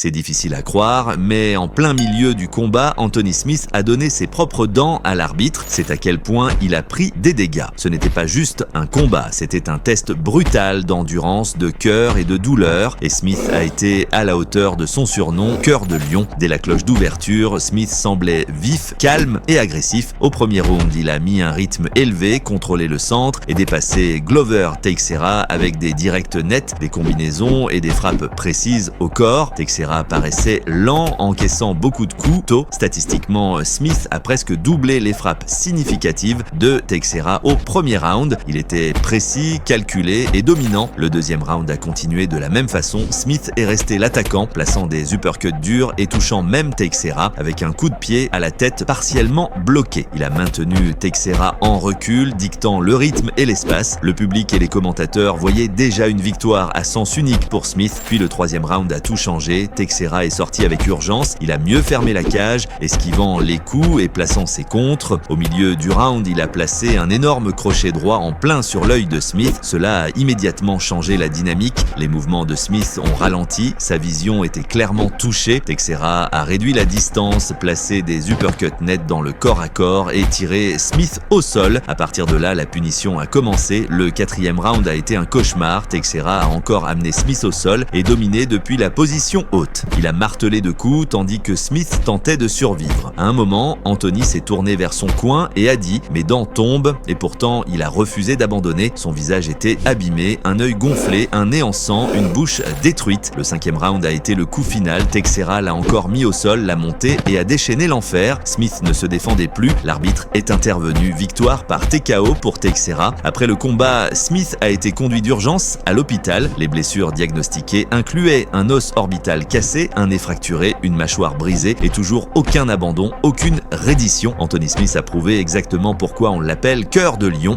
C'est difficile à croire, mais en plein milieu du combat, Anthony Smith a donné ses propres dents à l'arbitre. C'est à quel point il a pris des dégâts. Ce n'était pas juste un combat, c'était un test brutal d'endurance, de cœur et de douleur. Et Smith a été à la hauteur de son surnom, Cœur de Lion. Dès la cloche d'ouverture, Smith semblait vif, calme et agressif. Au premier round, il a mis un rythme élevé, contrôlé le centre et dépassé Glover Teixeira avec des directs nets, des combinaisons et des frappes précises au corps. Teixeira paraissait lent, encaissant beaucoup de coups. Tôt, statistiquement, Smith a presque doublé les frappes significatives de Teixeira au premier round. Il était précis, calculé et dominant. Le deuxième round a continué de la même façon. Smith est resté l'attaquant, plaçant des uppercuts durs et touchant même Teixeira avec un coup de pied à la tête partiellement bloqué. Il a maintenu Teixeira en recul, dictant le rythme et l'espace. Le public et les commentateurs voyaient déjà une victoire à sens unique pour Smith. Puis le troisième round a tout changé. Teixeira est sorti avec urgence, il a mieux fermé la cage, esquivant les coups et plaçant ses contres. Au milieu du round, il a placé un énorme crochet droit en plein sur l'œil de Smith. Cela a immédiatement changé la dynamique. Les mouvements de Smith ont ralenti, sa vision était clairement touchée. Teixeira a réduit la distance, placé des uppercuts nets dans le corps à corps et tiré Smith au sol. À partir de là, la punition a commencé. Le quatrième round a été un cauchemar. Teixeira a encore amené Smith au sol et dominé depuis la position haute. Il a martelé de coups tandis que Smith tentait de survivre. À un moment, Anthony s'est tourné vers son coin et a dit « Mes dents tombent » et pourtant il a refusé d'abandonner. Son visage était abîmé, un œil gonflé, un nez en sang, une bouche détruite. Le cinquième round a été le coup final. Teixeira l'a encore mis au sol, l'a monté et a déchaîné l'enfer. Smith ne se défendait plus. L'arbitre est intervenu. Victoire par TKO pour Teixeira. Après le combat, Smith a été conduit d'urgence à l'hôpital. Les blessures diagnostiquées incluaient un os orbital cassé, un nez fracturé, une mâchoire brisée et toujours aucun abandon, aucune reddition. Anthony Smith a prouvé exactement pourquoi on l'appelle Cœur de Lion.